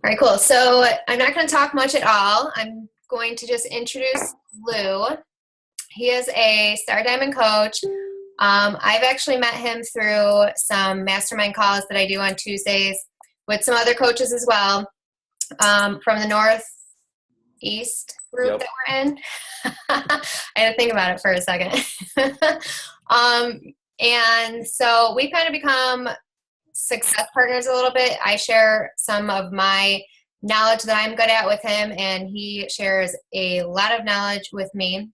All right, cool. So I'm not going to talk much at all. I'm going to just introduce Lou. He is a Star Diamond coach. I've actually met him through some mastermind calls that I do on Tuesdays with some other coaches as well, from the Northeast group Yep. that we're in. I had to think about it for a second. um, and so we've kind of become success partners a little bit. I share some of my knowledge that I'm good at with him, and he shares a lot of knowledge with me.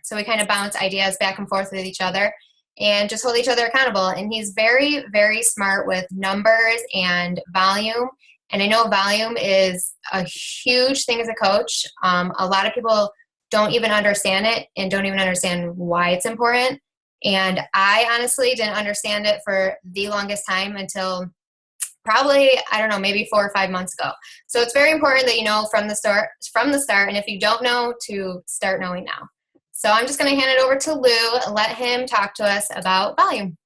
So we kind of bounce ideas back and forth with each other and just hold each other accountable. And he's very, very smart with numbers and volume. And I know volume is a huge thing as a coach. A lot of people don't even understand it and don't even understand why it's important. And I honestly didn't understand it for the longest time until probably, I don't know, maybe 4 or 5 months ago. So it's very important that you know from the start, and if you don't know, to start knowing now. So I'm just going to hand it over to Lou and let him talk to us about volume.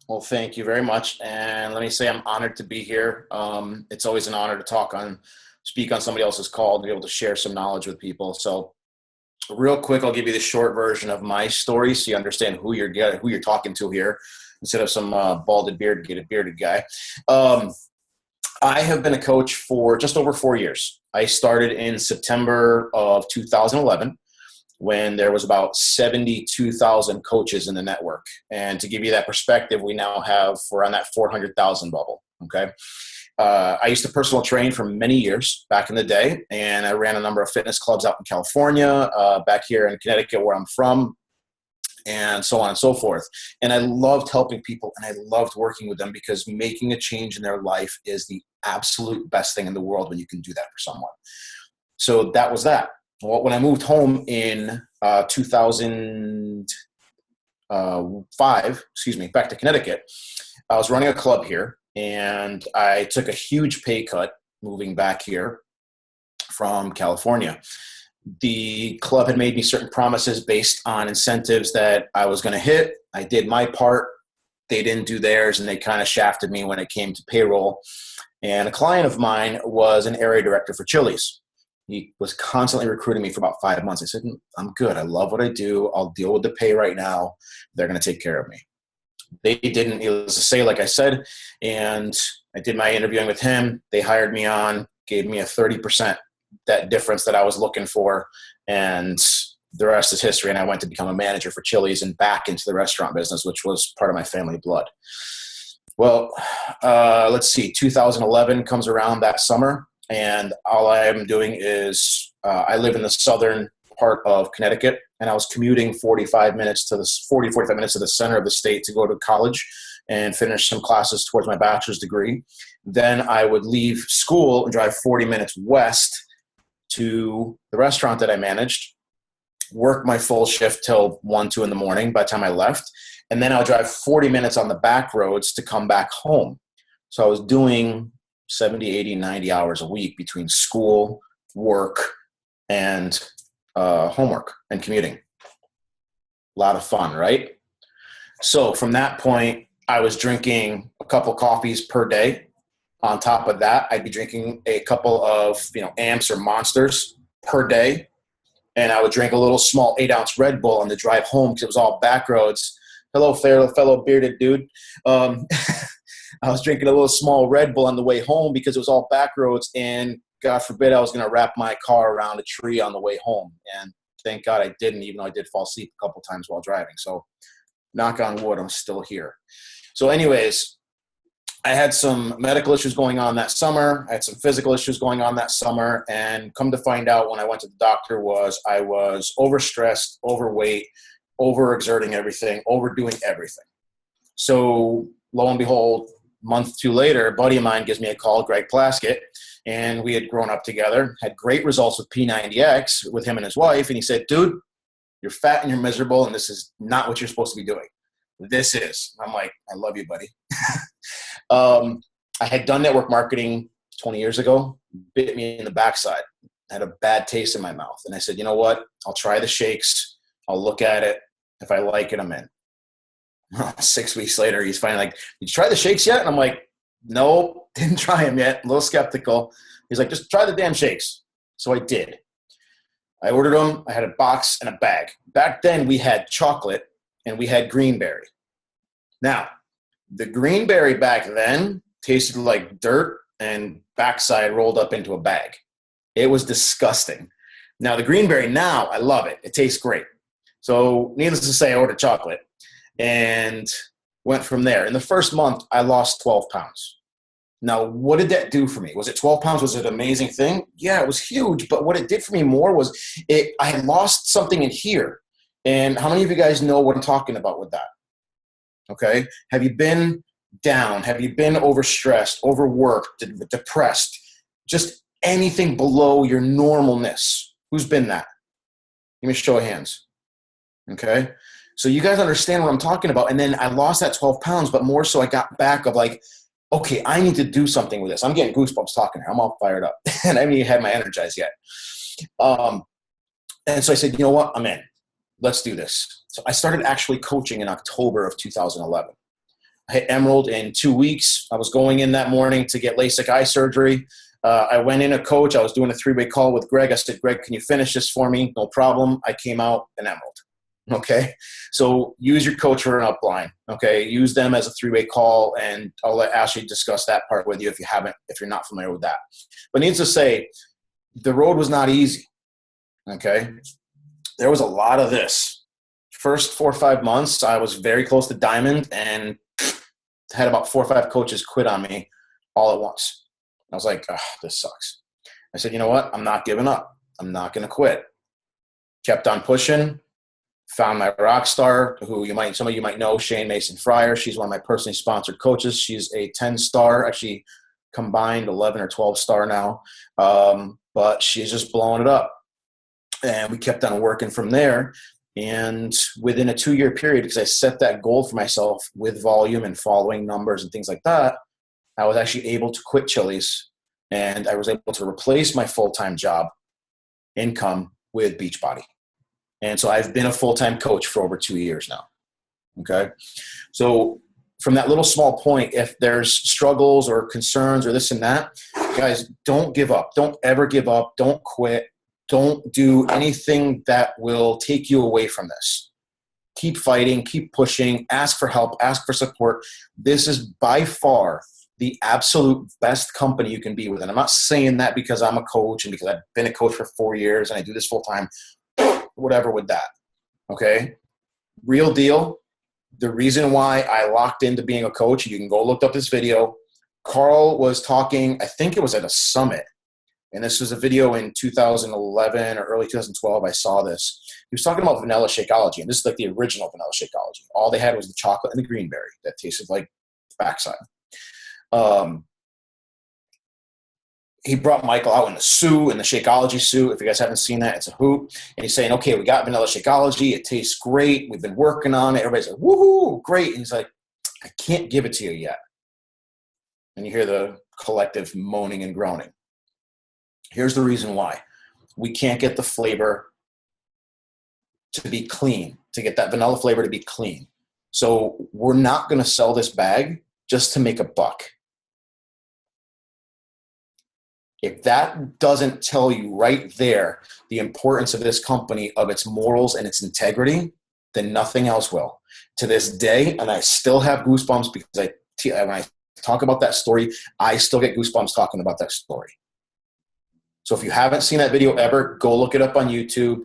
Well, thank you very much. And let me say I'm honored to be here. It's always an honor to speak on somebody else's call and be able to share some knowledge with people. So real quick, I'll give you the short version of my story so you understand who you're talking to here instead of some balded bearded guy. I have been a coach for just over 4 years. I started in September of 2011. When there was about 72,000 coaches in the network. And to give you that perspective, we're on that 400,000 bubble, okay? I used to personal train for many years back in the day, and I ran a number of fitness clubs out in California, back here in Connecticut where I'm from, and so on and so forth. And I loved helping people, and I loved working with them because making a change in their life is the absolute best thing in the world when you can do that for someone. So that was that. Well, when I moved home in 2005, back to Connecticut, I was running a club here, and I took a huge pay cut moving back here from California. The club had made me certain promises based on incentives that I was going to hit. I did my part. They didn't do theirs, and they kind of shafted me when it came to payroll. And a client of mine was an area director for Chili's. He was constantly recruiting me for about 5 months. I said, I'm good. I love what I do. I'll deal with the pay right now. They're going to take care of me. They didn't. It was a say, like I said, and I did my interviewing with him. They hired me on, gave me a 30% that difference that I was looking for, and the rest is history. And I went to become a manager for Chili's and back into the restaurant business, which was part of my family blood. Well, let's see, 2011 comes around that summer. And all I am doing is I live in the southern part of Connecticut, and I was commuting 45 minutes to the center of the state to go to college and finish some classes towards my bachelor's degree. Then I would leave school and drive 40 minutes west to the restaurant that I managed, work my full shift till 1, 2 in the morning by the time I left. And then I'll drive 40 minutes on the back roads to come back home. So I was doing 70, 80, 90 hours a week between school, work, and homework and commuting. A lot of fun, right? So from that point, I was drinking a couple coffees per day. On top of that, I'd be drinking a couple of amps or monsters per day. And I would drink a little small 8-ounce Red Bull on the drive home because it was all back roads. Hello, fellow bearded dude. I was drinking a little small Red Bull on the way home because it was all back roads, and God forbid I was going to wrap my car around a tree on the way home. And thank God I didn't, even though I did fall asleep a couple times while driving. So knock on wood, I'm still here. So anyways, I had some medical issues going on that summer. I had some physical issues going on that summer. And come to find out when I went to the doctor I was overstressed, overweight, overexerting everything, overdoing everything. So lo and behold, month or two later, a buddy of mine gives me a call, Greg Plaskett, and we had grown up together, had great results with P90X with him and his wife. And he said, dude, you're fat and you're miserable, and this is not what you're supposed to be doing. This is. I'm like, I love you, buddy. I had done network marketing 20 years ago, bit me in the backside, had a bad taste in my mouth. And I said, you know what? I'll try the shakes. I'll look at it. If I like it, I'm in. 6 weeks later, he's finally like, did you try the shakes yet? And I'm like, Nope, didn't try them yet. A little skeptical. He's like, just try the damn shakes. So I did. I ordered them. I had a box and a bag. Back then, we had chocolate and we had greenberry. Now, the greenberry back then tasted like dirt and backside rolled up into a bag. It was disgusting. Now, the greenberry now, I love it. It tastes great. So needless to say, I ordered chocolate and went from there. In the first month, I lost 12 pounds. Now, what did that do for me? Was it 12 pounds? Was it an amazing thing? Yeah, it was huge. But what it did for me more was I had lost something in here. And how many of you guys know what I'm talking about with that? Okay. Have you been down? Have you been overstressed, overworked, depressed? Just anything below your normalness? Who's been that? Give me a show of hands. Okay. So you guys understand what I'm talking about. And then I lost that 12 pounds, but more so I got back of like, okay, I need to do something with this. I'm getting goosebumps talking here. I'm all fired up. And I haven't even had my Energize yet. And so I said, you know what? I'm in. Let's do this. So I started actually coaching in October of 2011. I hit Emerald in 2 weeks. I was going in that morning to get LASIK eye surgery. I went in a coach. I was doing a 3-way call with Greg. I said, Greg, can you finish this for me? No problem. I came out an Emerald. Okay. So use your coach for an upline. Okay. Use them as a 3-way call. And I'll let Ashley discuss that part with you if you're not familiar with that. But needless to say, the road was not easy. Okay. There was a lot of this. First 4 or 5 months, I was very close to diamond and had about 4 or 5 coaches quit on me all at once. I was like, oh, this sucks. I said, you know what? I'm not giving up. I'm not going to quit. Kept on pushing. Found my rock star, who some of you might know, Shane Mason Fryer. She's one of my personally sponsored coaches. She's a 10-star, actually combined 11 or 12-star now. But she's just blowing it up. And we kept on working from there. And within a 2-year period, because I set that goal for myself with volume and following numbers and things like that, I was actually able to quit Chili's. And I was able to replace my full-time job income with Beachbody. And so I've been a full-time coach for over 2 years now. Okay. So from that little small point, if there's struggles or concerns or this and that, guys, don't give up. Don't ever give up. Don't quit. Don't do anything that will take you away from this. Keep fighting, keep pushing, ask for help, ask for support. This is by far the absolute best company you can be with. And I'm not saying that because I'm a coach and because I've been a coach for 4 years and I do this full time. Whatever with that. Okay. Real deal. The reason why I locked into being a coach, you can go look up this video. Carl was talking, I think it was at a summit. And this was a video in 2011 or early 2012. I saw this. He was talking about vanilla Shakeology. And this is like the original vanilla Shakeology. All they had was the chocolate and the greenberry that tasted like backside. He brought Michael out in the suit, in the Shakeology suit. If you guys haven't seen that, it's a hoot. And he's saying, okay, we got vanilla Shakeology. It tastes great. We've been working on it. Everybody's like, woohoo, great. And he's like, I can't give it to you yet. And you hear the collective moaning and groaning. Here's the reason why. We can't get the flavor to be clean, to get that vanilla flavor to be clean. So we're not going to sell this bag just to make a buck. If that doesn't tell you right there the importance of this company, of its morals and its integrity, then nothing else will. To this day, and I still have goosebumps because when I talk about that story, I still get goosebumps talking about that story. So if you haven't seen that video ever, go look it up on YouTube.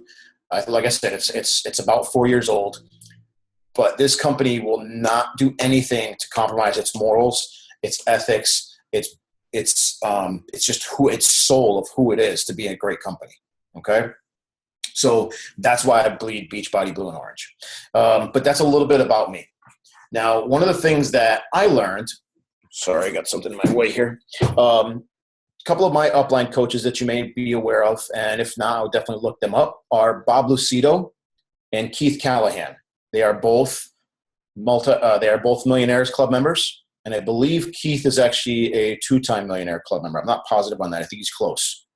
Like I said, it's about 4 years old. But this company will not do anything to compromise its morals, its ethics, its just its soul of who it is to be a great company. Okay. So that's why I bleed Beachbody blue and orange. But that's a little bit about me. Now, one of the things that I learned, sorry, I got something in my way here. A couple of my upline coaches that you may be aware of, and if not, I'll definitely look them up, are Bob Lucido and Keith Callahan. They are both Millionaires Club members. And I believe Keith is actually a 2-time Millionaire Club member. I'm not positive on that. I think he's close.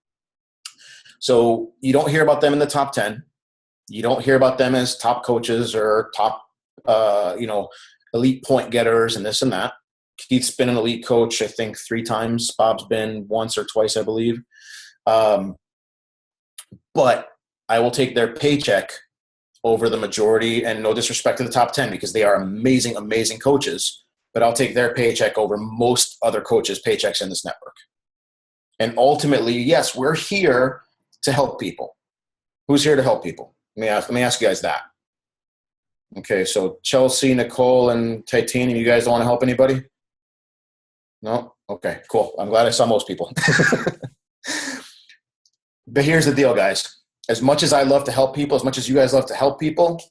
So you don't hear about them in the top 10. You don't hear about them as top coaches or top, elite point getters and this and that. Keith's been an elite coach, I think 3 times. Bob's been once or twice, I believe. But I will take their paycheck over the majority, and no disrespect to the top 10 because they are amazing, amazing coaches, but I'll take their paycheck over most other coaches' paychecks in this network. And ultimately, yes, we're here to help people. Who's here to help people? Let me ask you guys that. Okay, so Chelsea, Nicole, and Titanium, you guys don't want to help anybody? No? Okay, cool. I'm glad I saw most people. But here's the deal, guys. As much as I love to help people, as much as you guys love to help people,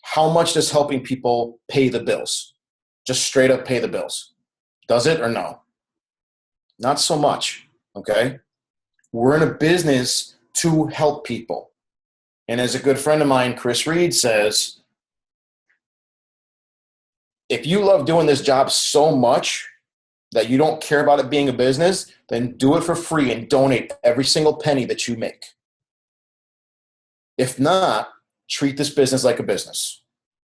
how much does helping people pay the bills? Just straight up pay the bills. Does it or no? Not so much, okay? We're in a business to help people. And as a good friend of mine, Chris Reed, says, if you love doing this job so much that you don't care about it being a business, then do it for free and donate every single penny that you make. If not, treat this business like a business.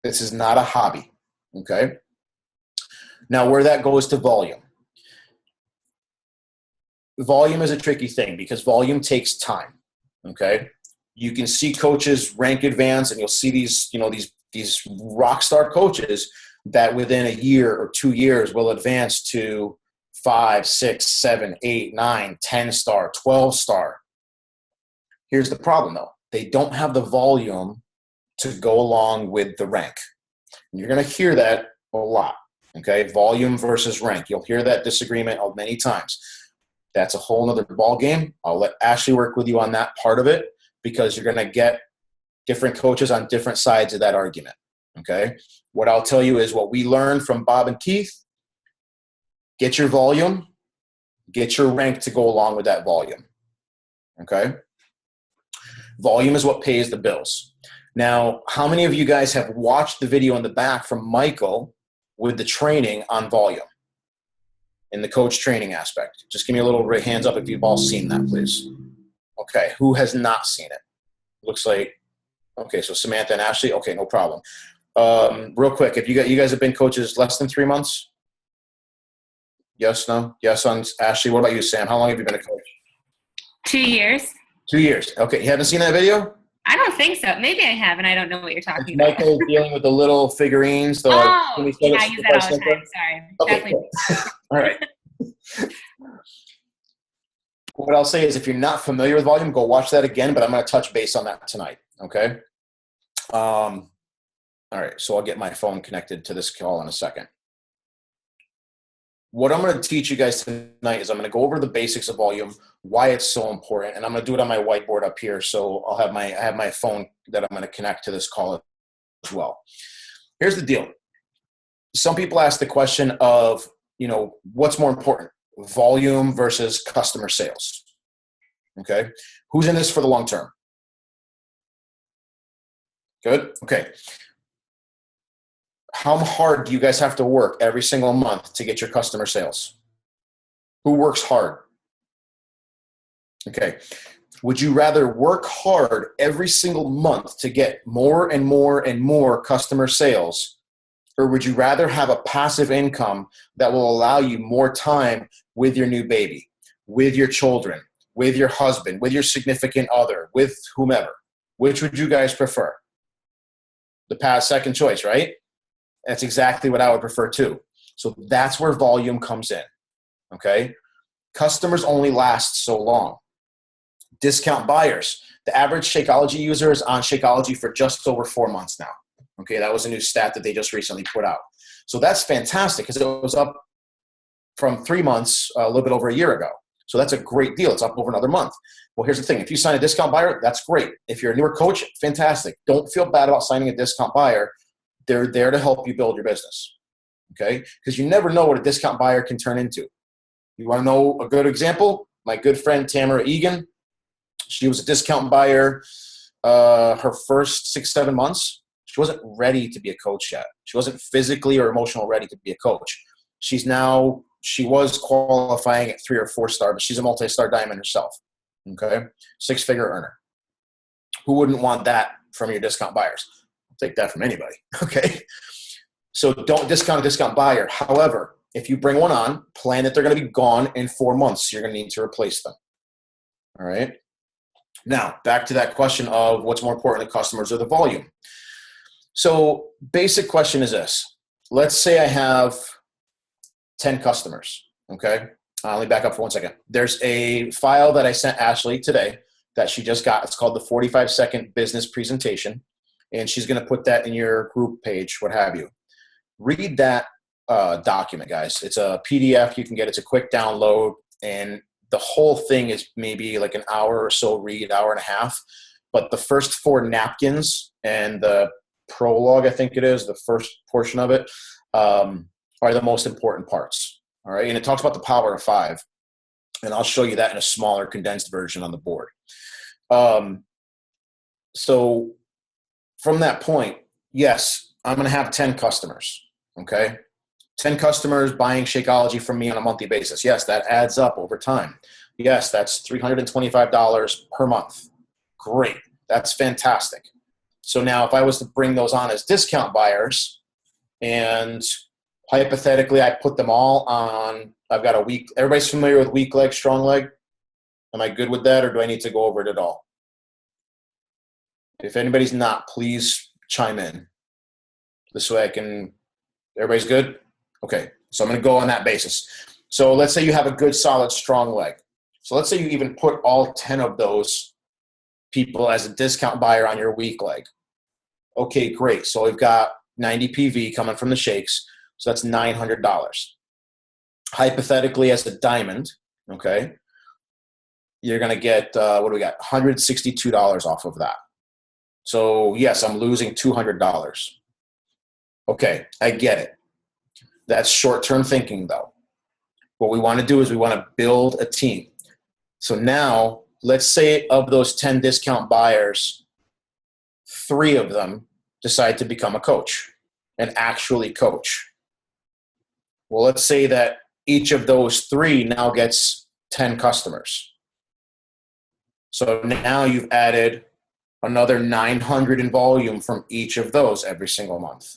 This is not a hobby, okay? Now, where that goes to volume. Volume is a tricky thing because volume takes time, okay? You can see coaches rank advance, and you'll see these rock star coaches that within a year or 2 years will advance to 5, 6, 7, 8, 9, 10 star, 12 star. Here's the problem though. They don't have the volume to go along with the rank. And you're going to hear that a lot, okay? Volume versus rank. You'll hear that disagreement many times. That's a whole nother ball game. I'll let Ashley work with you on that part of it because you're going to get different coaches on different sides of that argument, okay? What I'll tell you is what we learned from Bob and Keith: get your volume, get your rank to go along with that volume, okay? Volume is what pays the bills. Now, how many of you guys have watched the video in the back from Michael with the training on volume in the coach training aspect? Just give me a little hands up if you've all seen that, please. Okay, who has not seen it? Looks like, okay, so Samantha and Ashley, okay, no problem. Real quick, if you guys have been coaches less than 3 months? Yes, no? Yes on Ashley. What about you, Sam? How long have you been a coach? 2 years. 2 years. Okay, you haven't seen that video? I don't think so. Maybe I have, and I don't know what you're talking about. Michael dealing with the little figurines. Yeah, I use that all the time. Sorry. Okay, definitely. cool. All right. What I'll say is if you're not familiar with volume, go watch that again, but I'm going to touch base on that tonight, okay? All right, so I'll get my phone connected to this call in a second. What I'm going to teach you guys tonight is I'm going to go over the basics of volume, why it's so important, and I'm going to do it on my whiteboard up here. So I have my phone that I'm going to connect to this call as well. Here's the deal. Some people ask the question of, what's more important, volume versus customer sales? Okay. Who's in this for the long term? Good. Okay. How hard do you guys have to work every single month to get your customer sales? Who works hard? Okay. Would you rather work hard every single month to get more and more and more customer sales, or would you rather have a passive income that will allow you more time with your new baby, with your children, with your husband, with your significant other, with whomever? Which would you guys prefer? The second choice, right? That's exactly what I would prefer too. So that's where volume comes in, okay? Customers only last so long. Discount buyers. The average Shakeology user is on Shakeology for just over 4 months now. Okay, that was a new stat that they just recently put out. So that's fantastic because it was up from 3 months, a little bit over a year ago. So that's a great deal. It's up over another month. Well, here's the thing. If you sign a discount buyer, that's great. If you're a newer coach, fantastic. Don't feel bad about signing a discount buyer. They're there to help you build your business, okay? Because you never know what a discount buyer can turn into. You want to know a good example? My good friend Tamara Egan, she was a discount buyer her first 6-7 months. She wasn't ready to be a coach yet. She wasn't physically or emotionally ready to be a coach. She was qualifying at 3 or 4 star, but she's a multi-star diamond herself, okay? 6-figure earner. Who wouldn't want that from your discount buyers? Take that from anybody, okay? So don't discount a discount buyer. However, if you bring one on, plan that they're going to be gone in 4 months. You're going to need to replace them. All right. Now, back to that question of what's more important, the customers or the volume. So basic question is this. Let's say I have 10 customers, okay? Let me back up for 1 second. There's a file that I sent Ashley today that she just got. It's called the 45-second business presentation, and she's going to put that in your group page, what have you. Read that document, guys. It's a PDF you can get. It's a quick download, and the whole thing is maybe like an hour or so read, hour and a half. But the first 4 napkins and the prologue, I think it is, the first portion of it, are the most important parts. All right. And it talks about the power of 5. And I'll show you that in a smaller condensed version on the board. So from that point, yes, I'm going to have 10 customers. Okay. 10 customers buying Shakeology from me on a monthly basis. Yes, that adds up over time. Yes, that's $325 per month. Great. That's fantastic. So now if I was to bring those on as discount buyers, and hypothetically I put them all on, I've got a weak, everybody's familiar with weak leg, strong leg? Am I good with that, or do I need to go over it at all? If anybody's not, please chime in. This way I can, everybody's good? Okay, so I'm going to go on that basis. So let's say you have a good, solid, strong leg. So let's say you even put all 10 of those people as a discount buyer on your weak leg. Okay, great. So we've got 90 PV coming from the shakes. So that's $900. Hypothetically, as a diamond, okay, you're going to get, what do we got? $162 off of that. So yes, I'm losing $200. Okay, I get it. That's short-term thinking, though. What we want to do is we want to build a team. So now, let's say of those 10 discount buyers, 3 of them decide to become a coach and actually coach. Well, let's say that each of those 3 now gets 10 customers. So now you've added another 900 in volume from each of those every single month.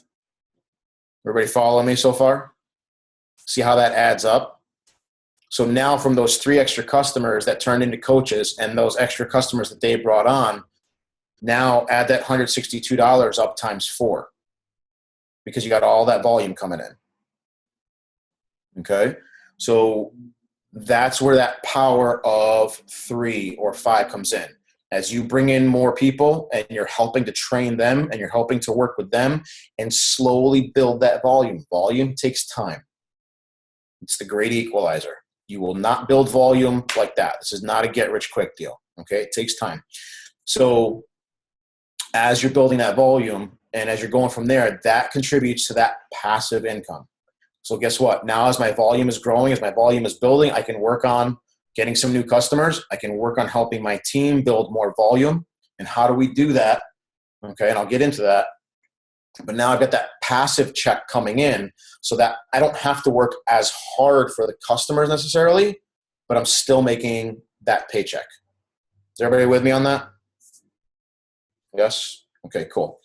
Everybody follow me so far? See how that adds up? So now from those 3 extra customers that turned into coaches and those extra customers that they brought on, now add that $162 up times 4 because you got all that volume coming in. Okay? So that's where that power of 3 or 5 comes in. As you bring in more people and you're helping to train them and you're helping to work with them and slowly build that volume. Volume takes time. It's the great equalizer. You will not build volume like that. This is not a get-rich-quick deal. Okay? It takes time. So as you're building that volume and as you're going from there, that contributes to that passive income. So guess what? Now as my volume is growing, as my volume is building, I can work on getting some new customers. I can work on helping my team build more volume. And how do we do that? Okay, and I'll get into that. But now I've got that passive check coming in so that I don't have to work as hard for the customers necessarily, but I'm still making that paycheck. Is everybody with me on that? Yes? Okay, cool.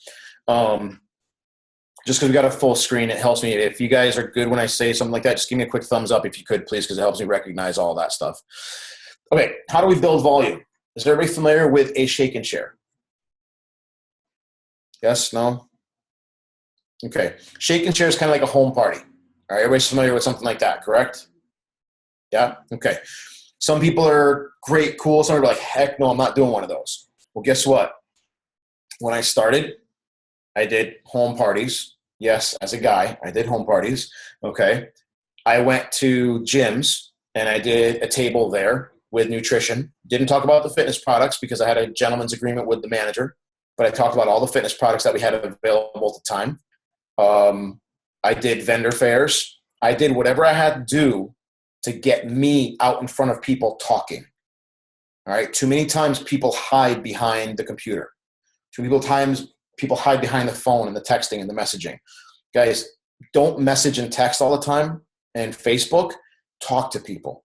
Just because we got a full screen, it helps me. If you guys are good when I say something like that, just give me a quick thumbs up if you could, please, because it helps me recognize all that stuff. Okay, how do we build volume? Is everybody familiar with a shake and share? Yes? No? Okay. Shake and share is kind of like a home party. All right, everybody's familiar with something like that, correct? Yeah? Okay. Some people are great, cool. Some are like, heck no, I'm not doing one of those. Well, guess what? When I started, I did home parties. Yes, as a guy, I did home parties. Okay. I went to gyms and I did a table there with nutrition. Didn't talk about the fitness products because I had a gentleman's agreement with the manager, but I talked about all the fitness products that we had available at the time. I did vendor fairs. I did whatever I had to do to get me out in front of people talking. All right. Too many times people hide behind the computer. Too many times people hide behind the phone and the texting and the messaging. Guys, don't message and text all the time and Facebook. Talk to people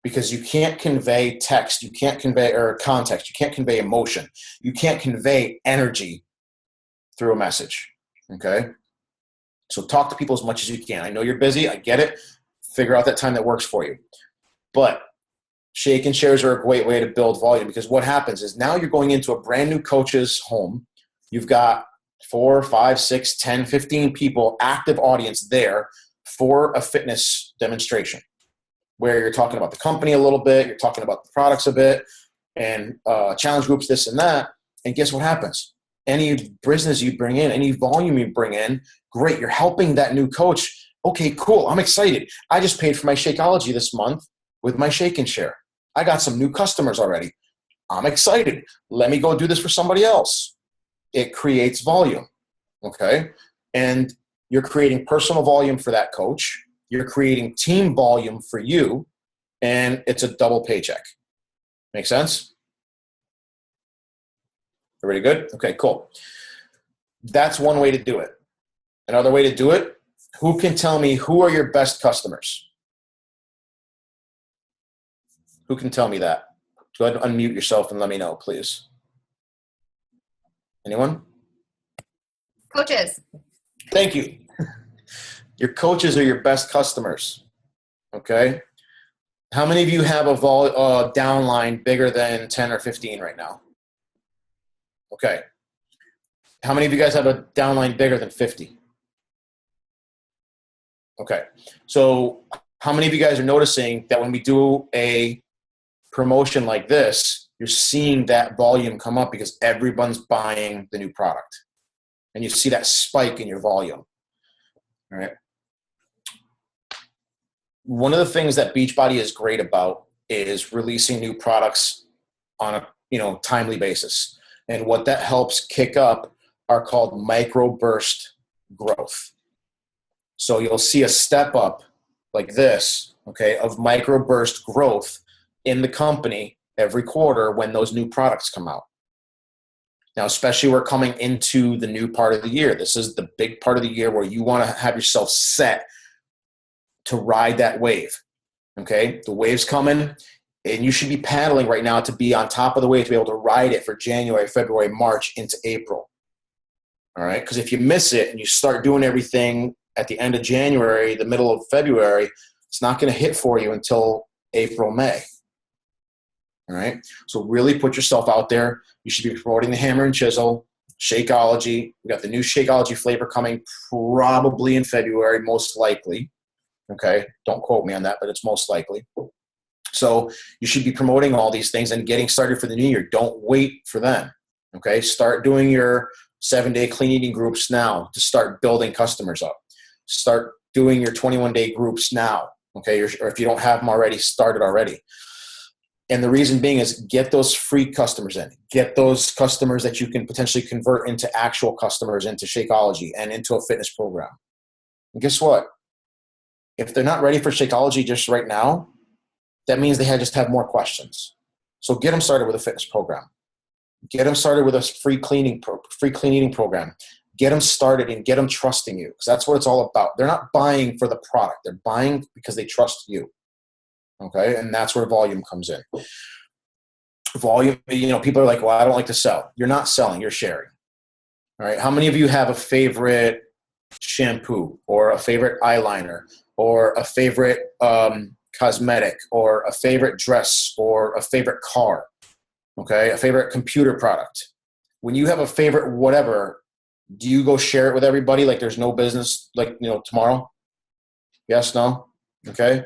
because you can't convey text. You can't convey or context. You can't convey emotion. You can't convey energy through a message. Okay. So talk to people as much as you can. I know you're busy. I get it. Figure out that time that works for you. But shake and shares are a great way to build volume, because what happens is now you're going into a brand new coach's home. You've got 4, 5, 6, 10, 15 people, active audience there for a fitness demonstration where you're talking about the company a little bit, you're talking about the products a bit, and challenge groups, this and that. And guess what happens? Any business you bring in, any volume you bring in, great. You're helping that new coach. Okay, cool. I'm excited. I just paid for my Shakeology this month with my Shake and Share. I got some new customers already. I'm excited. Let me go do this for somebody else. It creates volume, okay? And you're creating personal volume for that coach. You're creating team volume for you, and it's a double paycheck. Make sense? Everybody good? Okay, cool. That's one way to do it. Another way to do it, who can tell me who are your best customers? Who can tell me that? Go ahead and unmute yourself and let me know, please. Anyone? Coaches. Thank you. Your coaches are your best customers, okay? How many of you have a downline bigger than 10 or 15 right now? Okay. How many of you guys have a downline bigger than 50? Okay. So how many of you guys are noticing that when we do a promotion like this, you're seeing that volume come up because everyone's buying the new product, and you see that spike in your volume? All right. One of the things that Beachbody is great about is releasing new products on a timely basis. And what that helps kick up are called microburst growth. So you'll see a step up like this, okay, of microburst growth in the company every quarter when those new products come out. Now, especially we're coming into the new part of the year. This is the big part of the year where you want to have yourself set to ride that wave, okay? The wave's coming, and you should be paddling right now to be on top of the wave to be able to ride it for January, February, March into April, all right? Because if you miss it and you start doing everything at the end of January, the middle of February, it's not going to hit for you until April, May, all right? So really put yourself out there. You should be promoting the Hammer and Chisel, Shakeology. We got the new Shakeology flavor coming probably in February, most likely. Okay, don't quote me on that, but it's most likely. So you should be promoting all these things and getting started for the new year. Don't wait for them. Okay, start doing your 7-day clean eating groups now to start building customers up. Start doing your 21-day groups now. Okay, or if you don't have them already, start it already. And the reason being is get those free customers in. Get those customers that you can potentially convert into actual customers into Shakeology and into a fitness program. And guess what? If they're not ready for Shakeology just right now, that means they just have more questions. So get them started with a fitness program. Get them started with a free clean eating program. Get them started and get them trusting you, because that's what it's all about. They're not buying for the product. They're buying because they trust you. Okay, and that's where volume comes in. Volume, people are like, well, I don't like to sell. You're not selling, you're sharing. All right, how many of you have a favorite shampoo or a favorite eyeliner or a favorite cosmetic or a favorite dress or a favorite car, okay, a favorite computer product? When you have a favorite whatever, do you go share it with everybody like there's no business, like, tomorrow? Yes, no? Okay.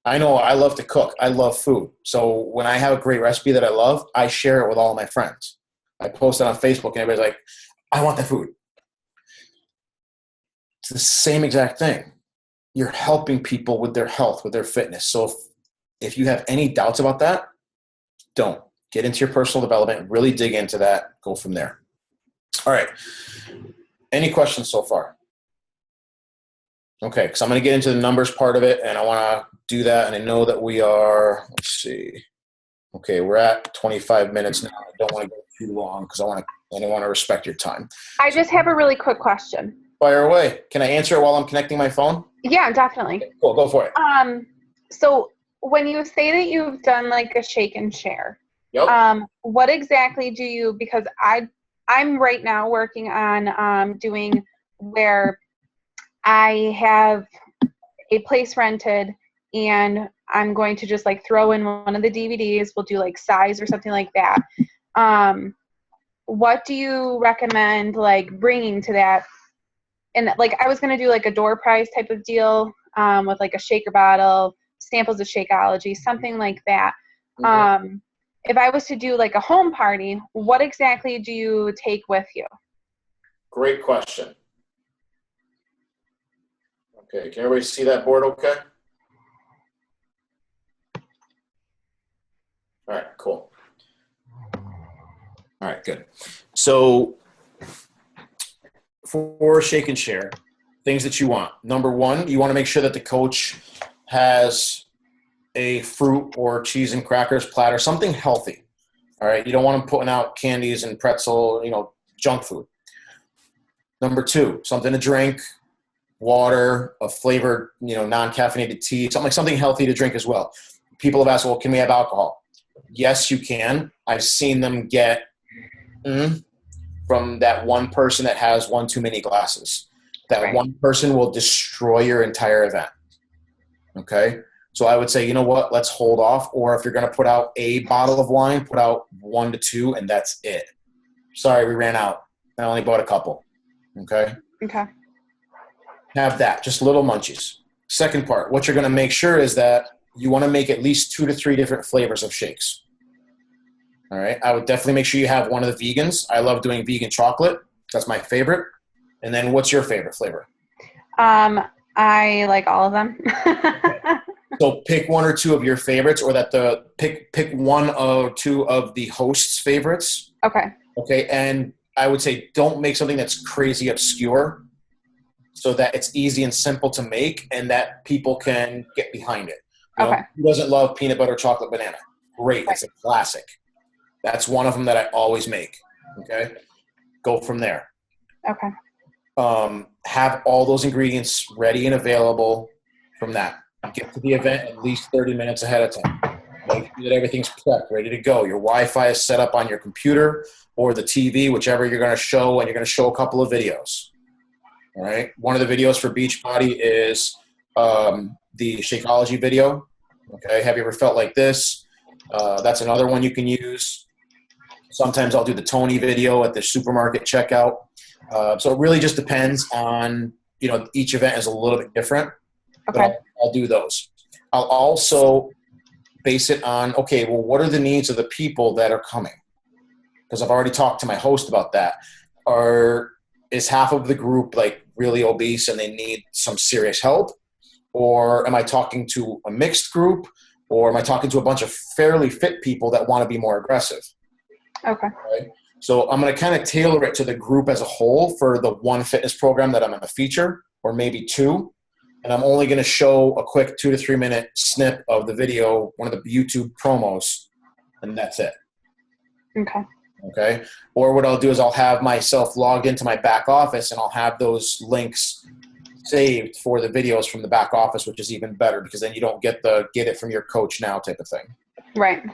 I know I love to cook. I love food. So when I have a great recipe that I love, I share it with all of my friends. I post it on Facebook and everybody's like, I want that food. It's the same exact thing. You're helping people with their health, with their fitness. So if you have any doubts about that, don't. Get into your personal development, really dig into that, go from there. All right. Any questions so far? Okay, because I'm going to get into the numbers part of it, and I want to do that, and I know that we are, let's see. Okay, we're at 25 minutes now. I don't want to go too long because I want to respect your time. I just have a really quick question. Fire away. Can I answer it while I'm connecting my phone? Yeah, definitely. Okay, cool, go for it. So when you say that you've done like a shake and share, yep. What exactly do you, because I'm right now working on doing where I have a place rented and I'm going to just like throw in one of the DVDs. We'll do like size or something like that. What do you recommend like bringing to that? And like I was going to do like a door prize type of deal with like a shaker bottle, samples of Shakeology, something like that. Mm-hmm. If I was to do like a home party, what exactly do you take with you? Great question. Okay, can everybody see that board okay? All right, cool. All right, good. So for Shake and Share, things that you want. Number one, you want to make sure that the coach has a fruit or cheese and crackers platter, something healthy. All right, you don't want them putting out candies and pretzel, junk food. Number two, something to drink, water, a flavored, non-caffeinated tea, something healthy to drink as well. People have asked, well, can we have alcohol? Yes, you can. I've seen them get from that one person that has one too many glasses. That Right. one person will destroy your entire event. Okay? So I would say, you know what, let's hold off. Or if you're going to put out a bottle of wine, put out 1 to 2, and that's it. Sorry, we ran out. I only bought a couple. Okay? Okay. Have that, just little munchies. Second part, what you're going to make sure is that you want to make at least 2 to 3 different flavors of shakes. All right. I would definitely make sure you have one of the vegans. I love doing vegan chocolate. That's my favorite. And then what's your favorite flavor? I like all of them. So pick 1 or 2 of your favorites, or pick 1 or 2 of the host's favorites. Okay. Okay. And I would say don't make something that's crazy obscure, so that it's easy and simple to make and that people can get behind it. Okay. Who doesn't love peanut butter chocolate banana? Great. It's a classic. That's one of them that I always make. Okay. Go from there. Okay. Have all those ingredients ready and available from that. Get to the event at least 30 minutes ahead of time. Make sure that everything's prepped, ready to go. Your Wi-Fi is set up on your computer or the TV, whichever you're going to show, and you're going to show a couple of videos. All right. One of the videos for Beachbody is the Shakeology video. Okay. Have you ever felt like this? That's another one you can use. Sometimes I'll do the Tony video at the supermarket checkout. So it really just depends on, each event is a little bit different. Okay. But I'll do those. I'll also base it on, okay, well, what are the needs of the people that are coming? Because I've already talked to my host about that. Is half of the group like really obese and they need some serious help? Or am I talking to a mixed group? Or am I talking to a bunch of fairly fit people that want to be more aggressive? Okay. Right? So I'm going to kind of tailor it to the group as a whole for the one fitness program that I'm going to feature, or maybe 2. And I'm only going to show a quick 2 to 3 minute snip of the video, one of the YouTube promos, and that's it. Okay. Okay. Or what I'll do is I'll have myself logged into my back office and I'll have those links saved for the videos from the back office, which is even better because then you don't get it from your coach now type of thing. Right.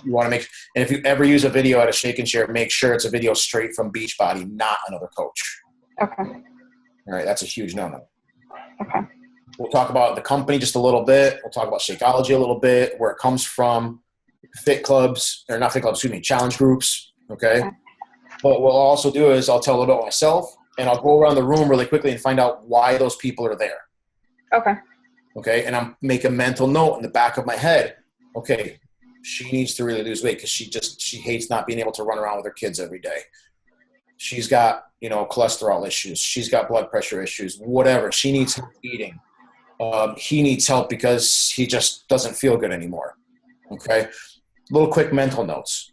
You want to and if you ever use a video at a Shake and Share, make sure it's a video straight from Beachbody, not another coach. Okay. All right. That's a huge no-no. Okay. We'll talk about the company just a little bit. We'll talk about Shakeology a little bit, where it comes from, challenge groups. Okay. But what I'll also do is I'll tell a little bit about myself and I'll go around the room really quickly and find out why those people are there. Okay. Okay. And I'll make a mental note in the back of my head. Okay. She needs to really lose weight because she hates not being able to run around with her kids every day. She's got, cholesterol issues. She's got blood pressure issues, whatever. She needs help eating. He needs help because he just doesn't feel good anymore. Okay. Little quick mental notes.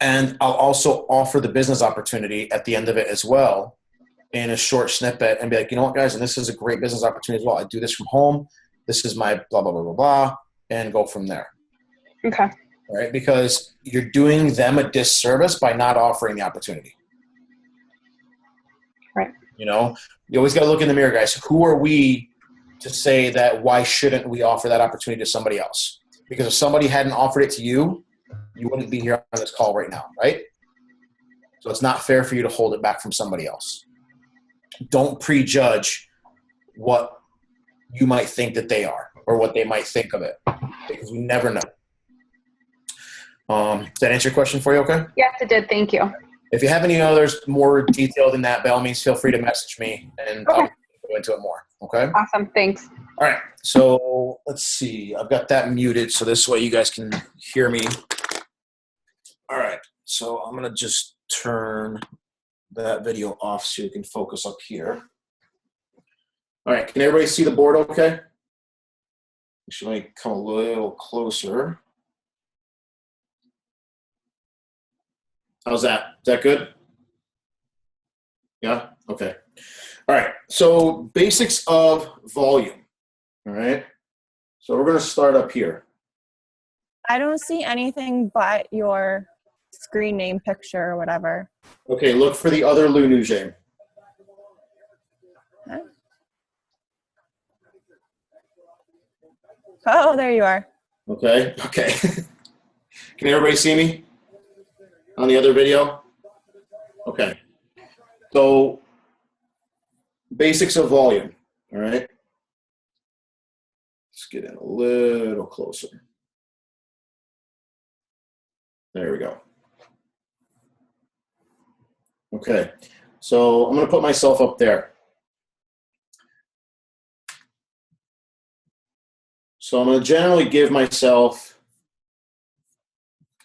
And I'll also offer the business opportunity at the end of it as well in a short snippet and be like, you know what, guys, and this is a great business opportunity as well. I do this from home. This is my blah, blah, blah, blah, blah, and go from there. Okay. All right. Because you're doing them a disservice by not offering the opportunity. Right. You always got to look in the mirror, guys. Who are we to say that why shouldn't we offer that opportunity to somebody else? Because if somebody hadn't offered it to you, you wouldn't be here on this call right now, right? So it's not fair for you to hold it back from somebody else. Don't prejudge what you might think that they are or what they might think of it, because you never know. Does that answer your question for you okay? Yes, it did. Thank you. If you have any others more detailed than that, by all means, feel free to message me and I'll go into it more. Okay? Awesome. Thanks. All right. So let's see. I've got that muted so this way you guys can hear me. All right. So I'm going to just turn that video off so you can focus up here. All right. Can everybody see the board okay? Actually, let me come a little closer. How's that? Is that good? Yeah? Okay. All right. So basics of volume. All right. So we're going to start up here. I don't see anything but your screen name picture or whatever. Okay. Look for the other Noujaim. Huh? Oh, there you are. Okay. Okay. Can everybody see me on the other video? Okay. So basics of volume. All right. Let's get in a little closer. There we go. Okay. So I'm going to put myself up there. So I'm going to generally give myself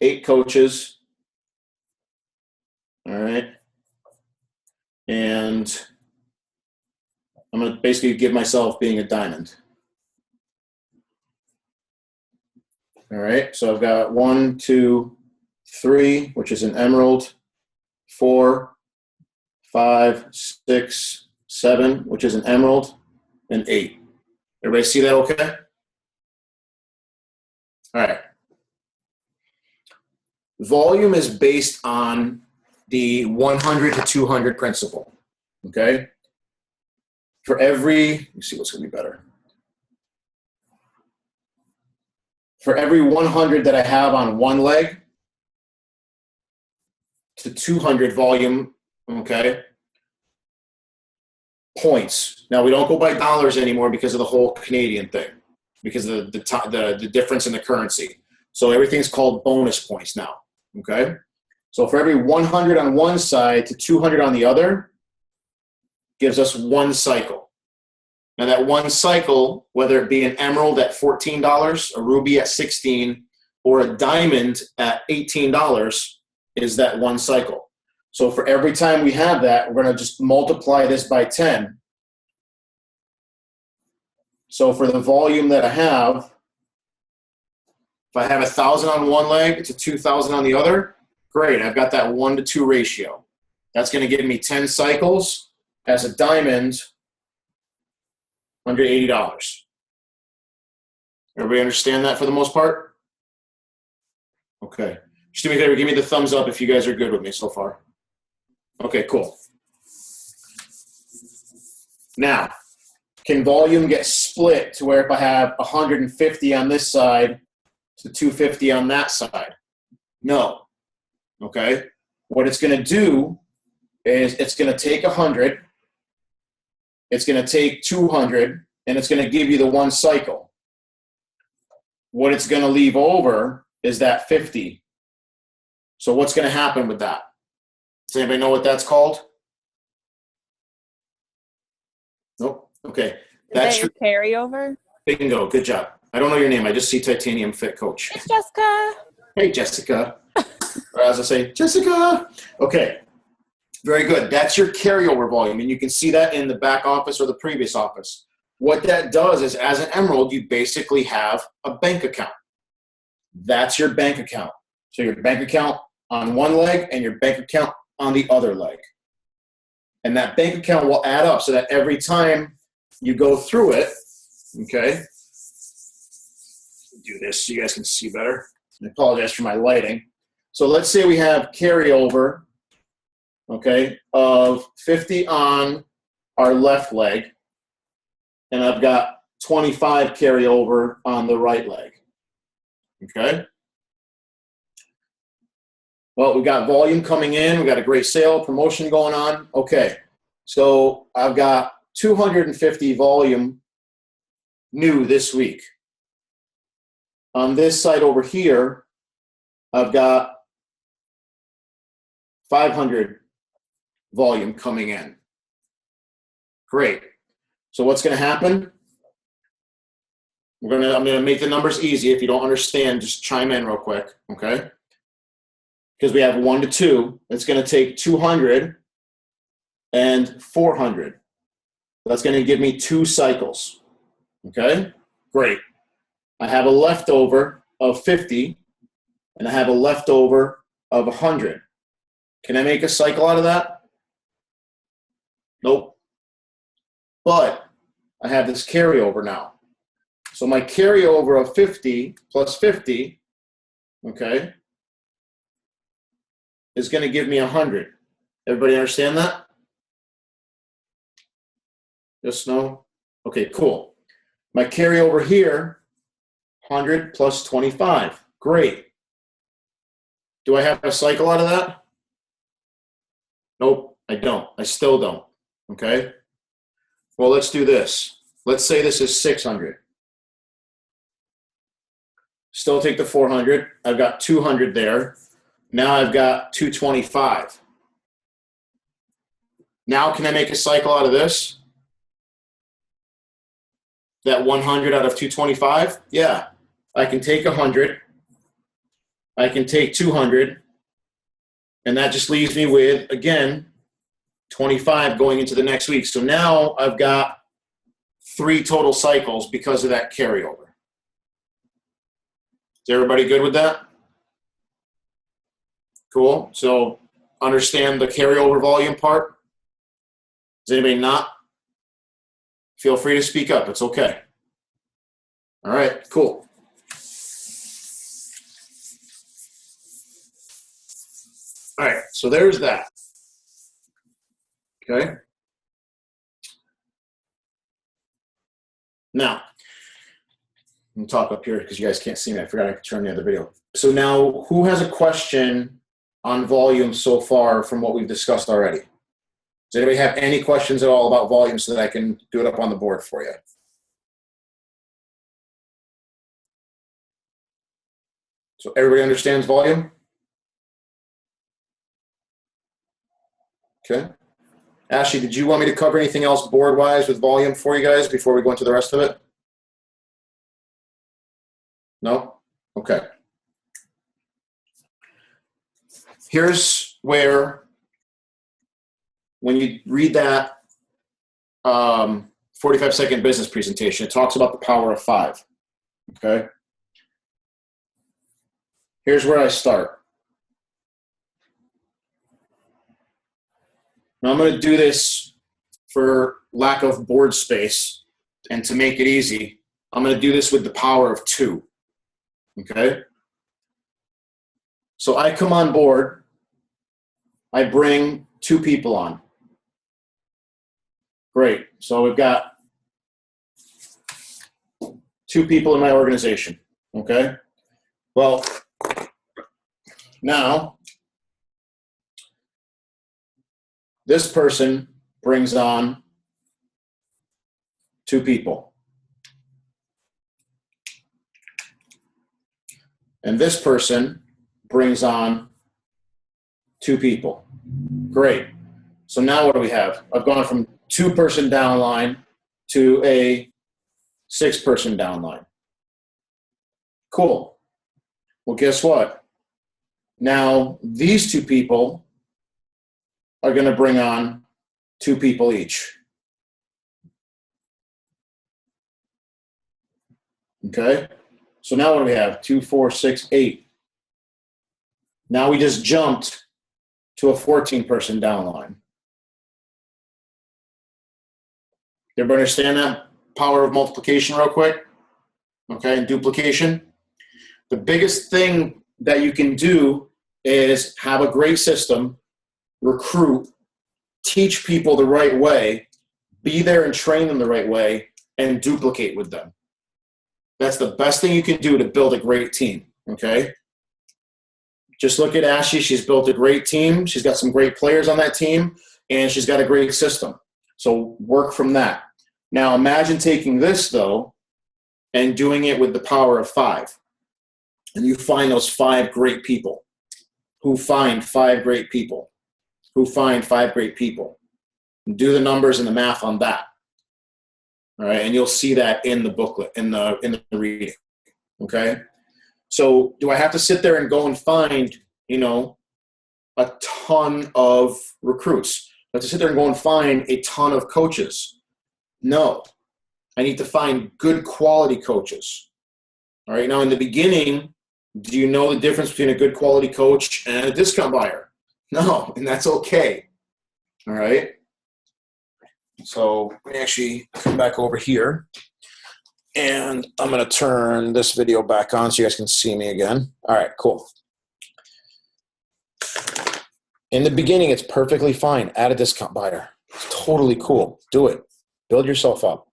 8 coaches. All right. And I'm going to basically give myself being a diamond. All right. So I've got 1, 2, 3, which is an emerald, 4, 5, 6, 7, which is an emerald, and 8. Everybody see that okay? All right. Volume is based on the 100 to 200 principle, okay? For every, let me see what's going to be better. For every 100 that I have on one leg to 200 volume, okay, points. Now, we don't go by dollars anymore because of the whole Canadian thing, because of the difference in the currency. So everything's called bonus points now, okay? So for every 100 on one side to 200 on the other gives us 1 cycle. Now that 1 cycle, whether it be an emerald at $14, a ruby at $16, or a diamond at $18, is that 1 cycle. So for every time we have that, we're going to just multiply this by 10. So for the volume that I have, if I have 1,000 on one leg to 2,000 on the other, great, I've got that 1-to-2 ratio. That's going to give me 10 cycles as a diamond, $180. Everybody understand that for the most part? Okay. Just do me a favor, give me the thumbs up if you guys are good with me so far. Okay, cool. Now, can volume get split to where if I have 150 on this side to 250 on that side? No. Okay? What it's going to do is it's going to take 100, it's going to take 200, and it's going to give you the 1 cycle. What it's going to leave over is that 50. So what's going to happen with that? Does anybody know what that's called? Nope. Okay. That's your carryover? Bingo. Good job. I don't know your name. I just see Titanium Fit Coach. It's Jessica. Hey, Jessica. Or as I say, Jessica. Okay. Very good. That's your carryover volume, and you can see that in the back office or the previous office. What that does is, as an emerald, you basically have a bank account. That's your bank account. So your bank account on one leg and your bank account on the other leg. And that bank account will add up so that every time you go through it, okay, do this so you guys can see better. I apologize for my lighting. So let's say we have carryover, okay, of 50 on our left leg, and I've got 25 carryover on the right leg, okay? Well, we got volume coming in. We got a great sale, promotion going on. Okay, so I've got 250 volume new this week. On this side over here, I've got 500 volume coming in. Great. So what's going to happen? I'm going to make the numbers easy. If you don't understand, just chime in real quick, okay? Because we have 1 to 2. It's going to take 200 and 400. That's going to give me 2 cycles, okay? Great. I have a leftover of 50, and I have a leftover of 100. Can I make a cycle out of that? Nope. But I have this carryover now. So my carryover of 50 plus 50, okay, is going to give me 100. Everybody understand that? Yes, no? Okay, cool. My carryover here, 100 plus 25. Great. Do I have a cycle out of that? Nope, I don't. I still don't. Okay? Well, let's do this. Let's say this is 600. Still take the 400. I've got 200 there. Now I've got 225. Now can I make a cycle out of this? That 100 out of 225? Yeah. I can take 100. I can take 200. And that just leaves me with, again, 25 going into the next week. So now I've got 3 total cycles because of that carryover. Is everybody good with that? Cool. So understand the carryover volume part? Does anybody not? Feel free to speak up. It's okay. All right, cool. All right, so there's that. Okay. Now, I'm going to talk up here because you guys can't see me. I forgot I could turn the other video. So now, who has a question on volume so far from what we've discussed already? Does anybody have any questions at all about volume so that I can do it up on the board for you? So everybody understands volume? Okay. Ashley, did you want me to cover anything else board-wise with volume for you guys before we go into the rest of it? No? Okay. Here's where, when you read that 45-second business presentation, it talks about the power of 5. Okay? Here's where I start. Now I'm going to do this for lack of board space, and to make it easy, I'm going to do this with the power of 2. Okay? So I come on board, I bring 2 people on. Great. So we've got 2 people in my organization. Okay? Well, now this person brings on 2 people. And this person brings on 2 people. Great. So now what do we have? I've gone from 2-person downline to a 6-person downline. Cool. Well, guess what? Now these 2 people are going to bring on 2 people each. Okay? So now what do we have? 2, 4, 6, 8. Now we just jumped to a 14-person downline. Everybody understand that power of multiplication real quick? Okay, and duplication. The biggest thing that you can do is have a great system, recruit, teach people the right way, be there and train them the right way, and duplicate with them. That's the best thing you can do to build a great team, okay? Just look at Ashley. She's built a great team. She's got some great players on that team, and she's got a great system. So work from that. Now imagine taking this, though, and doing it with the power of 5. And you find those 5 great people who find 5 great people who find 5 great people. Do the numbers and the math on that. All right, and you'll see that in the booklet, in the reading. Okay? So do I have to sit there and go and find, a ton of recruits? Do I have to sit there and go and find a ton of coaches? No. I need to find good quality coaches. All right, now in the beginning, do you know the difference between a good quality coach and a discount buyer? No, and that's okay. All right. So let me actually come back over here, and I'm going to turn this video back on so you guys can see me again. All right, cool. In the beginning, it's perfectly fine. Add a discount buyer. It's totally cool. Do it. Build yourself up.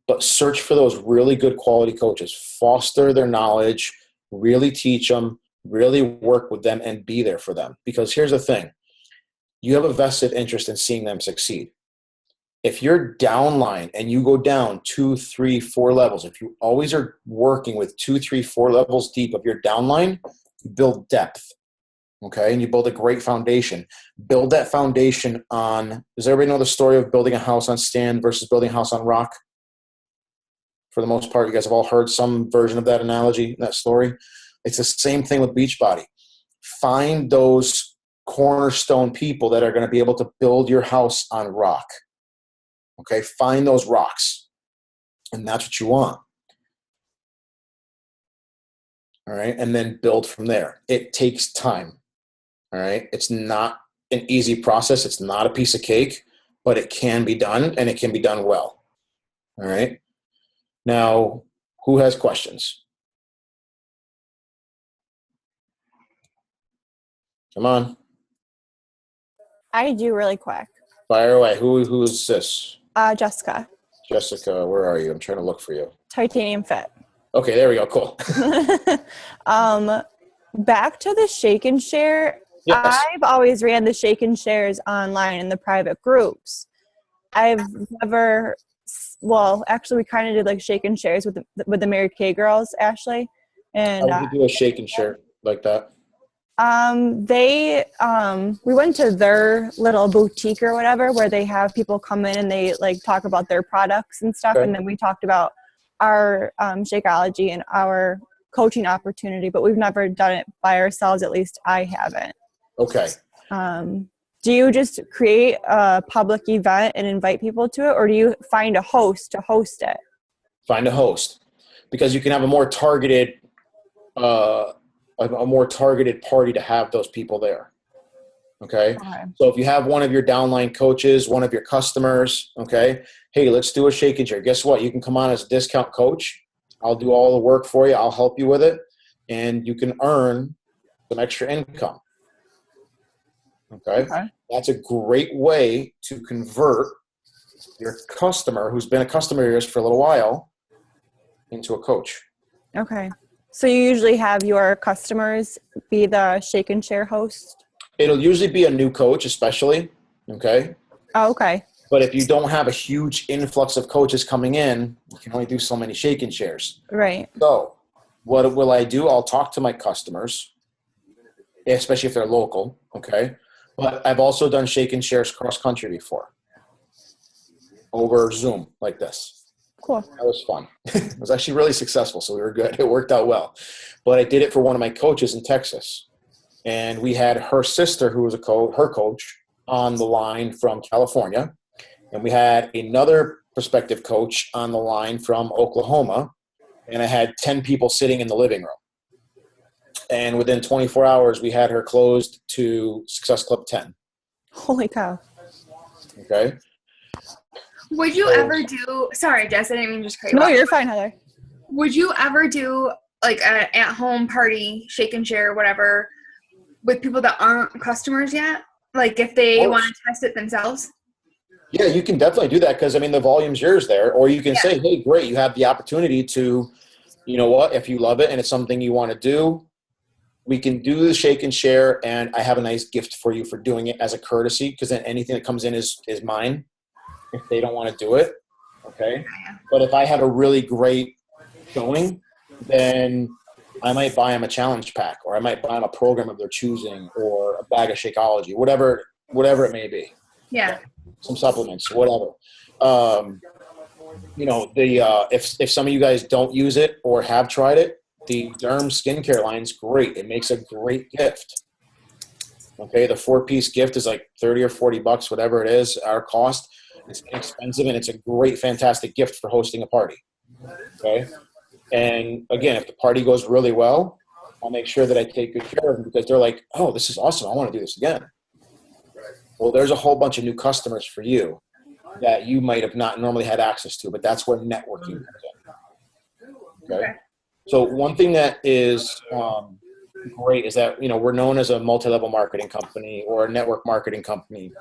But search for those really good quality coaches. Foster their knowledge. Really teach them. Really work with them and be there for them. Because here's the thing. You have a vested interest in seeing them succeed. If you're downline and you go down 2, 3, 4 levels, if you always are working with 2, 3, 4 levels deep of your downline, you build depth. Okay, and you build a great foundation. Build that foundation on, does everybody know the story of building a house on sand versus building a house on rock? For the most part, you guys have all heard some version of that analogy, that story. It's the same thing with Beachbody. Find those cornerstone people that are going to be able to build your house on rock. Okay, find those rocks. And that's what you want. All right, and then build from there. It takes time. All right, it's not an easy process. It's not a piece of cake, but it can be done, and it can be done well. All right. Now, who has questions? Come on. I do really quick. Fire away. Who's this? Jessica. Jessica, where are you? I'm trying to look for you. Titanium Fit. Okay, there we go. Cool. Back to the shake and share. Yes. I've always ran the shake and shares online in the private groups. I've never, well, actually we kind of did like shake and shares with the Mary Kay girls, Ashley. And how would you do a shake and share like that? We went to their little boutique or whatever where they have people come in and they like talk about their products and stuff. Okay. And then we talked about our Shakeology and our coaching opportunity, but we've never done it by ourselves. At least I haven't. Okay. Do you just create a public event and invite people to it, or do you find a host to host it? Find a host, because you can have a more targeted party to have those people there. Okay? So if you have one of your downline coaches, one of your customers, okay, hey, let's do a shake and share. Guess what? You can come on as a discount coach. I'll do all the work for you. I'll help you with it. And you can earn some extra income. Okay? That's a great way to convert your customer who's been a customer of yours for a little while into a coach. Okay. So you usually have your customers be the shake and share host? It'll usually be a new coach, especially. Okay. Oh, okay. But if you don't have a huge influx of coaches coming in, you can only do so many shake and shares. Right. So what will I do? I'll talk to my customers, especially if they're local. Okay. But I've also done shake and shares cross country before over Zoom like this. Cool. That was fun. It was actually really successful, so we were good. It worked out well. But I did it for one of my coaches in Texas. And we had her sister, who was her coach, on the line from California. And we had another prospective coach on the line from Oklahoma. And I had 10 people sitting in the living room. And within 24 hours, we had her closed to Success Club 10. Holy cow. Okay. Would you ever do, sorry, Jess, I didn't mean to just cut you off. No, you're fine, Heather. Would you ever do like an at-home party, shake and share, whatever, with people that aren't customers yet? Like if they want to test it themselves? Yeah, you can definitely do that because, I mean, the volume's yours there. Or you can say, hey, great, you have the opportunity to, you know what, if you love it and it's something you want to do, we can do the shake and share, and I have a nice gift for you for doing it as a courtesy, because then anything that comes in is mine if they don't want to do it. Okay. But if I have a really great showing, then I might buy them a challenge pack, or I might buy them a program of their choosing, or a bag of Shakeology, whatever it may be. Yeah. Some supplements, whatever. If some of you guys don't use it or have tried it, the Derm skincare line is great. It makes a great gift. Okay, the 4-piece gift is like $30 or $40, whatever it is, our cost. It's inexpensive, and it's a great, fantastic gift for hosting a party. Okay, and again, if the party goes really well, I'll make sure that I take good care of them, because they're like, "Oh, this is awesome! I want to do this again." Well, there's a whole bunch of new customers for you that you might have not normally had access to, but that's where networking comes in. Okay. So one thing that is great is that, we're known as a multi-level marketing company or a network marketing company.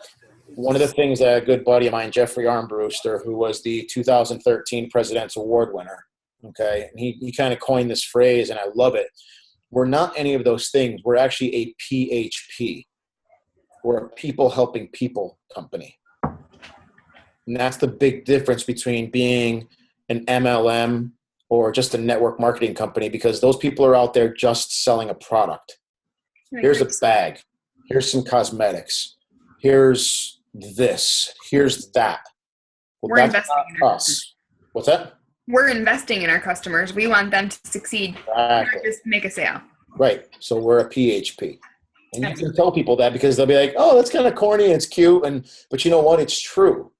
One of the things that a good buddy of mine, Jeffrey Armbruster, who was the 2013 President's Award winner, okay, and he kind of coined this phrase, and I love it. We're not any of those things. We're actually a PHP. We're a people helping people company. And that's the big difference between being an MLM or just a network marketing company, because those people are out there just selling a product. Here's a bag. Here's some cosmetics. Here's this. Here's that. Well, We're that's investing not us. What's that? We're investing in our customers. We want them to succeed, not just make a sale. Right. So we're a PHP. And you can tell people that, because they'll be like, "Oh, that's kind of corny and it's cute." But you know what? It's true.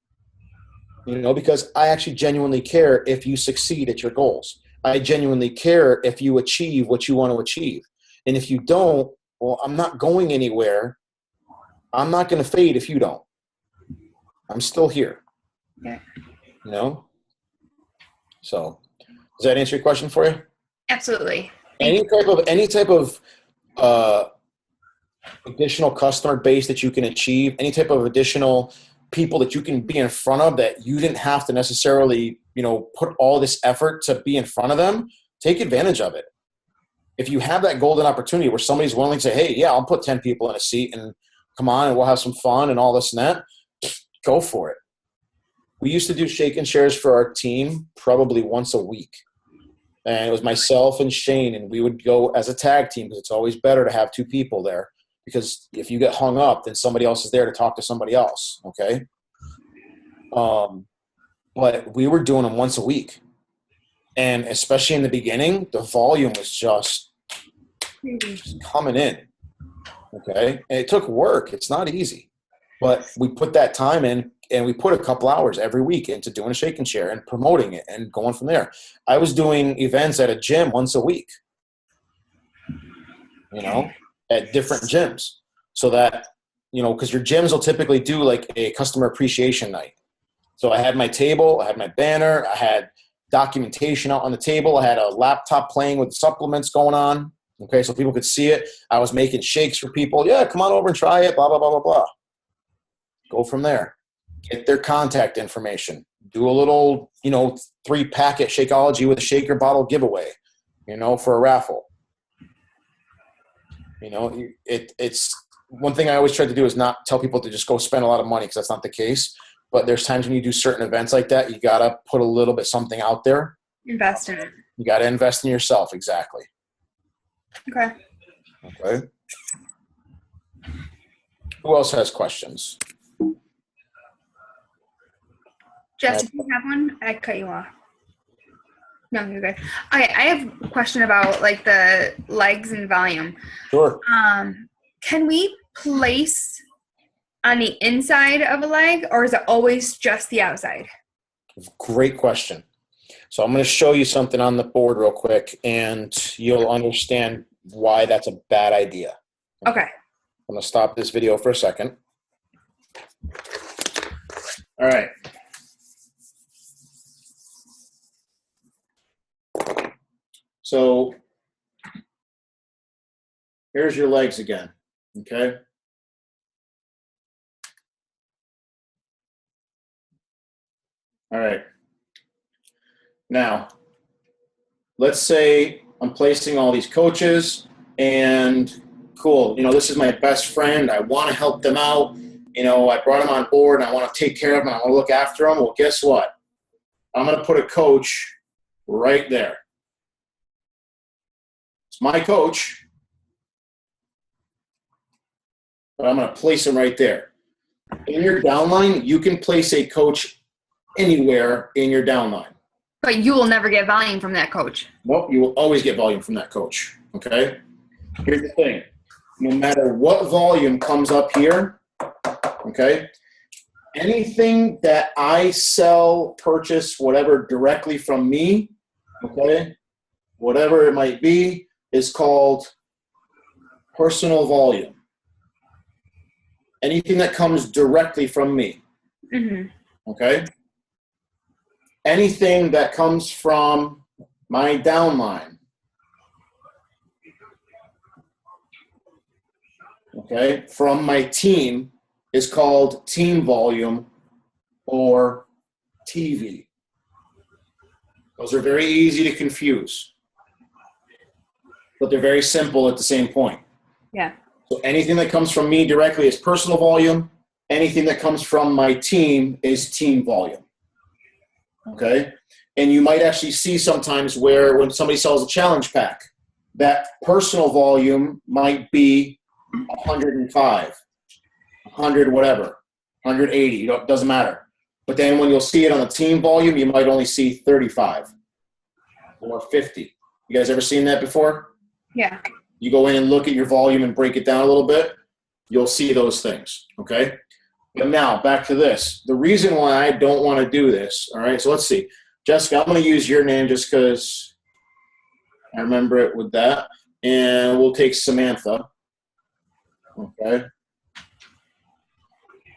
Because I actually genuinely care if you succeed at your goals. I genuinely care if you achieve what you want to achieve. And if you don't, well, I'm not going anywhere. I'm not going to fade if you don't. I'm still here. Yeah. So, does that answer your question for you? Absolutely. Any type of additional customer base that you can achieve, any type of additional people that you can be in front of that you didn't have to necessarily, put all this effort to be in front of them, take advantage of it. If you have that golden opportunity where somebody's willing to say, "Hey, yeah, I'll put 10 people in a seat and come on and we'll have some fun and all this and that," go for it. We used to do shake and shares for our team probably once a week. And it was myself and Shane, and we would go as a tag team, because it's always better to have 2 people there. Because if you get hung up, then somebody else is there to talk to somebody else, okay? But we were doing them once a week. And especially in the beginning, the volume was just coming in, okay? And it took work. It's not easy. But we put that time in, and we put a couple hours every week into doing a shake and share and promoting it and going from there. I was doing events at a gym once a week, at different gyms, so that, because your gyms will typically do like a customer appreciation night. So I had my table, I had my banner, I had documentation out on the table, I had a laptop playing with supplements going on, okay, so people could see it. I was making shakes for people. Yeah, come on over and try it, blah, blah, blah, blah, blah. Go from there. Get their contact information. Do a little, 3-packet Shakeology with a shaker bottle giveaway, for a raffle. It's one thing I always try to do is not tell people to just go spend a lot of money, because that's not the case. But there's times when you do certain events like that, you got to put a little bit something out there. Invest in it. You got to invest in yourself. Exactly. Okay. Who else has questions? Jess, if you have one, I cut you off. No, you're good. Okay, I have a question about like the legs and volume. Sure. Can we place on the inside of a leg, or is it always just the outside? Great question. So I'm going to show you something on the board real quick, and you'll understand why that's a bad idea. Okay. I'm going to stop this video for a second. All right. So here's your legs again, okay? All right. Now, let's say I'm placing all these coaches, and cool, this is my best friend. I want to help them out. I brought them on board, and I want to take care of them. I want to look after them. Well, guess what? I'm going to put a coach right there. It's my coach, but I'm going to place him right there. In your downline, you can place a coach anywhere in your downline. But you will never get volume from that coach. Nope, you will always get volume from that coach, okay? Here's the thing. No matter what volume comes up here, okay, anything that I sell, purchase, whatever, directly from me, okay, whatever it might be, is called personal volume. Anything that comes directly from me, okay? Anything that comes from my downline, okay, from my team is called team volume or TV. Those are very easy to confuse, but they're very simple at the same point. Yeah. So anything that comes from me directly is personal volume. Anything that comes from my team is team volume. Okay? And you might actually see sometimes where when somebody sells a challenge pack, that personal volume might be 105, 100, whatever, 180, it doesn't matter. But then when you'll see it on the team volume, you might only see 35 or 50. You guys ever seen that before? Yeah. You go in and look at your volume and break it down a little bit, you'll see those things, okay? But now, back to this. The reason why I don't want to do this, all right, so let's see. Jessica, I'm going to use your name just because I remember it with that. And we'll take Samantha, okay?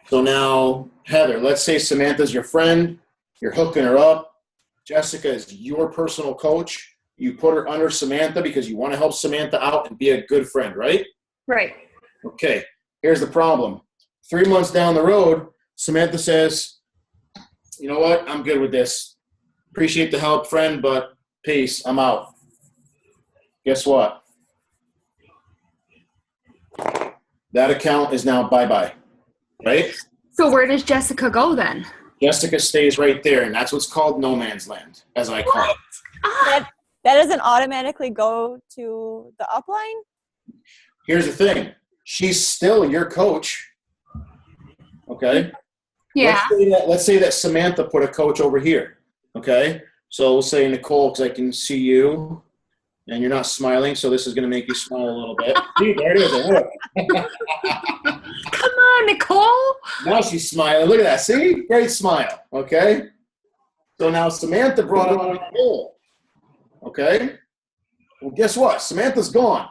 So now, Heather, let's say Samantha's your friend. You're hooking her up. Jessica is your personal coach. You put her under Samantha because you want to help Samantha out and be a good friend, right? Right. Okay, here's the problem. 3 months down the road, Samantha says, you know what, I'm good with this. Appreciate the help, friend, but peace, I'm out. Guess what? That account is now bye-bye, right? So where does Jessica go then? Jessica stays right there, and that's what's called no man's land, as I call it. That doesn't automatically go to the upline? Here's the thing. She's still your coach. Okay? Yeah. Let's say that Samantha put a coach over here. Okay? So we'll say Nicole, because I can see you, and you're not smiling, so this is going to make you smile a little bit. See, there it is. Come on, Nicole. Now she's smiling. Look at that. See? Great smile. Okay? So now Samantha brought on Nicole. Okay? Well, guess what? Samantha's gone.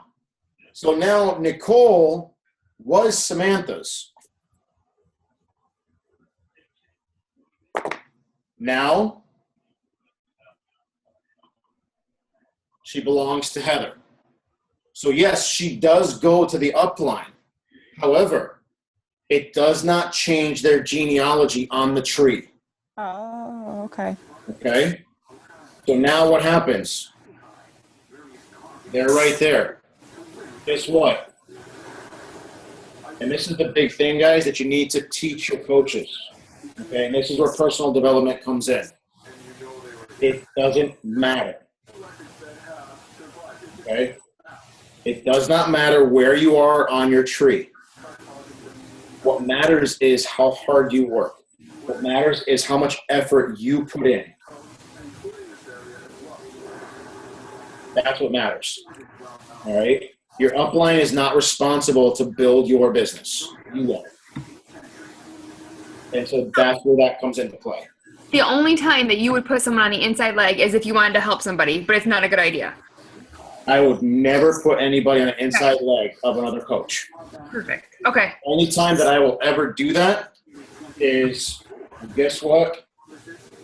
So now Nicole was Samantha's. Now she belongs to Heather. So yes, she does go to the upline. However, it does not change their genealogy on the tree. Oh, okay. Okay? So now what happens? They're right there. Guess what? And this is the big thing, guys, that you need to teach your coaches. Okay? And this is where personal development comes in. It doesn't matter. Okay? It does not matter where you are on your tree. What matters is how hard you work. What matters is how much effort you put in. That's what matters. All right? Your upline is not responsible to build your business. You won't. And so that's where that comes into play. The only time that you would put someone on the inside leg is if you wanted to help somebody, but it's not a good idea. I would never put anybody on an inside leg of another coach. Perfect. Okay. Only time that I will ever do that is, guess what?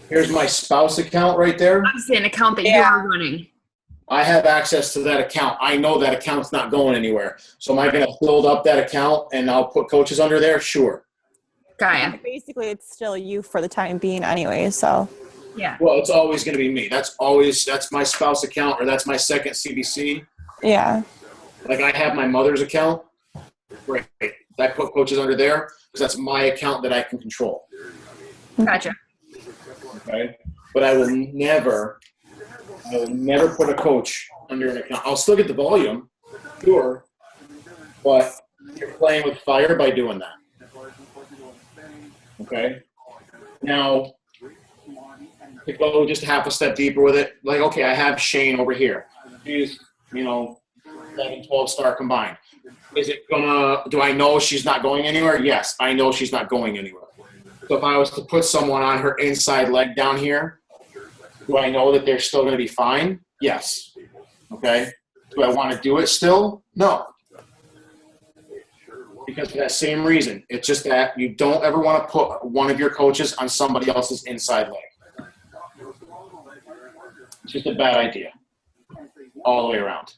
Here's my spouse account right there. Obviously an account that you are running. I have access to that account. I know that account's not going anywhere. So am I going to build up that account and I'll put coaches under there? Sure. Gaia. Basically, it's still you for the time being anyway, so. Yeah. Well, it's always going to be me. That's my spouse account or that's my second CBC. Yeah. Like I have my mother's account. Great. I put coaches under there because that's my account that I can control. Gotcha. Okay. But I will never I will never put a coach under an account. I'll still get the volume, sure, but you're playing with fire by doing that. Okay? Now, to go just half a step deeper with it, like, okay, I have Shane over here. She's, 11, 12-star combined. Is it do I know she's not going anywhere? Yes, I know she's not going anywhere. So if I was to put someone on her inside leg down here, do I know that they're still going to be fine? Yes. Okay. Do I want to do it still? No. Because for that same reason, it's just that you don't ever want to put one of your coaches on somebody else's inside leg. It's just a bad idea all the way around.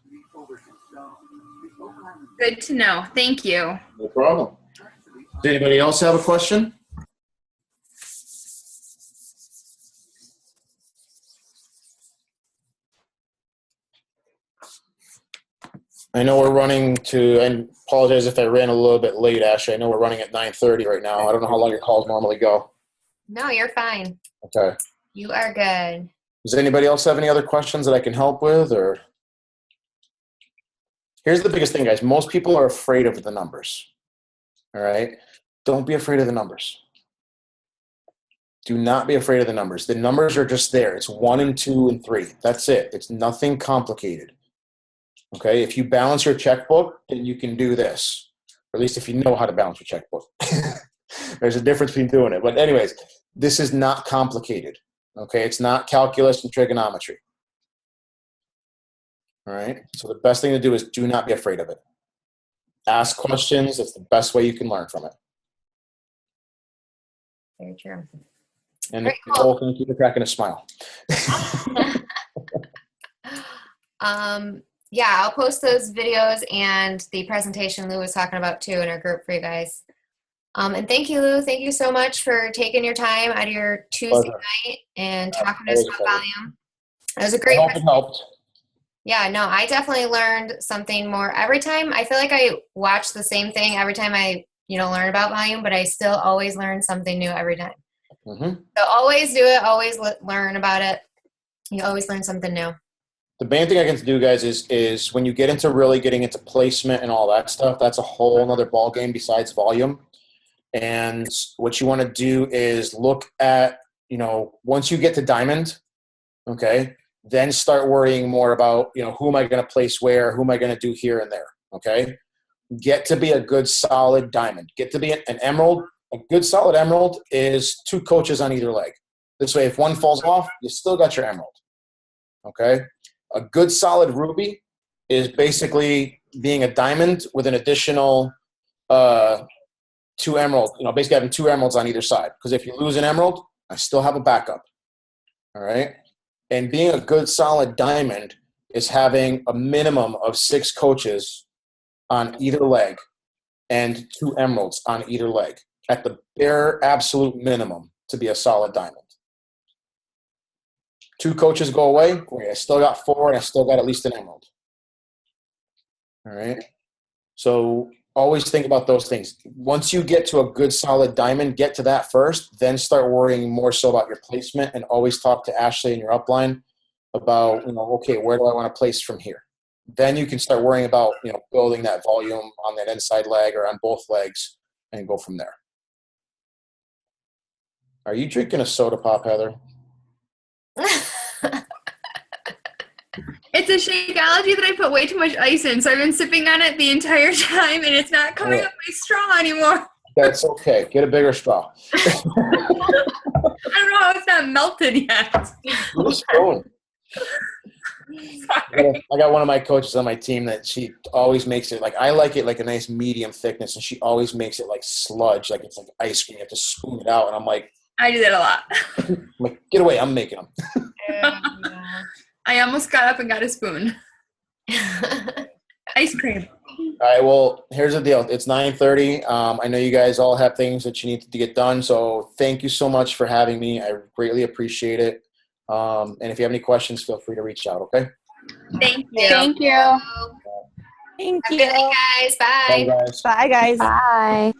Good to know. Thank you. No problem. Does anybody else have a question? I know we're running to, and apologize if I ran a little bit late, Ashley. I know we're running at 9:30 right now. I don't know how long your calls normally go. No, you're fine. Okay. You are good. Does anybody else have any other questions that I can help with? Or here's the biggest thing, guys. Most people are afraid of the numbers. All right? Don't be afraid of the numbers. Do not be afraid of the numbers. The numbers are just there. It's 1 and 2 and 3. That's it. It's nothing complicated. Okay? If you balance your checkbook, then you can do this. Or at least if you know how to balance your checkbook. There's a difference between doing it. But anyways, this is not complicated. Okay? It's not calculus and trigonometry. All right? So the best thing to do is do not be afraid of it. Ask questions. It's the best way you can learn from it. Very true. And Very Nicole, thank you for cracking a smile. Yeah, I'll post those videos and the presentation Lou was talking about too in our group for you guys. And thank you, Lou. Thank you so much for taking your time out of your Tuesday night and talking to us about volume. It was a great I hope it helped. Yeah, no, I definitely learned something more every time. I feel like I watch the same thing every time I, learn about volume, but I still always learn something new every time. Mm-hmm. So always do it. Always learn about it. You always learn something new. The main thing I can do, guys, is when you get into really getting into placement and all that stuff, that's a whole other ball game besides volume. And what you want to do is look at, once you get to diamond, okay, then start worrying more about, who am I going to place where, who am I going to do here and there, okay? Get to be a good, solid diamond. Get to be an emerald. A good, solid emerald is 2 coaches on either leg. This way, if one falls off, you still got your emerald, okay? A good, solid ruby is basically being a diamond with an additional 2 emeralds, basically having 2 emeralds on either side. Because if you lose an emerald, I still have a backup, all right? And being a good, solid diamond is having a minimum of 6 coaches on either leg and 2 emeralds on either leg at the bare absolute minimum to be a solid diamond. 2 coaches go away, great. I still got 4 and I still got at least an emerald. All right? So always think about those things. Once you get to a good, solid diamond, get to that first, then start worrying more so about your placement, and always talk to Ashley in your upline about, okay, where do I want to place from here? Then you can start worrying about, building that volume on that inside leg or on both legs and go from there. Are you drinking a soda pop, Heather? It's a Shakeology that I put way too much ice in, so I've been sipping on it the entire time, and it's not coming up my straw anymore. That's okay. Get a bigger straw. I don't know how it's not melted yet. Use a spoon. I got one of my coaches on my team that she always makes it I like it like a nice medium thickness, and she always makes it like sludge, like it's like ice cream. You have to spoon it out, and I'm like, I do that a lot. I'm like, get away! I'm making them. I almost got up and got a spoon. Ice cream. All right. Well, here's the deal. It's 9:30. I know you guys all have things that you need to get done, so thank you so much for having me. I greatly appreciate it. And if you have any questions, feel free to reach out. Okay. Thank you. Thank you. Thank Have a you. good day, guys. Bye. Bye, guys. Bye, guys. Bye.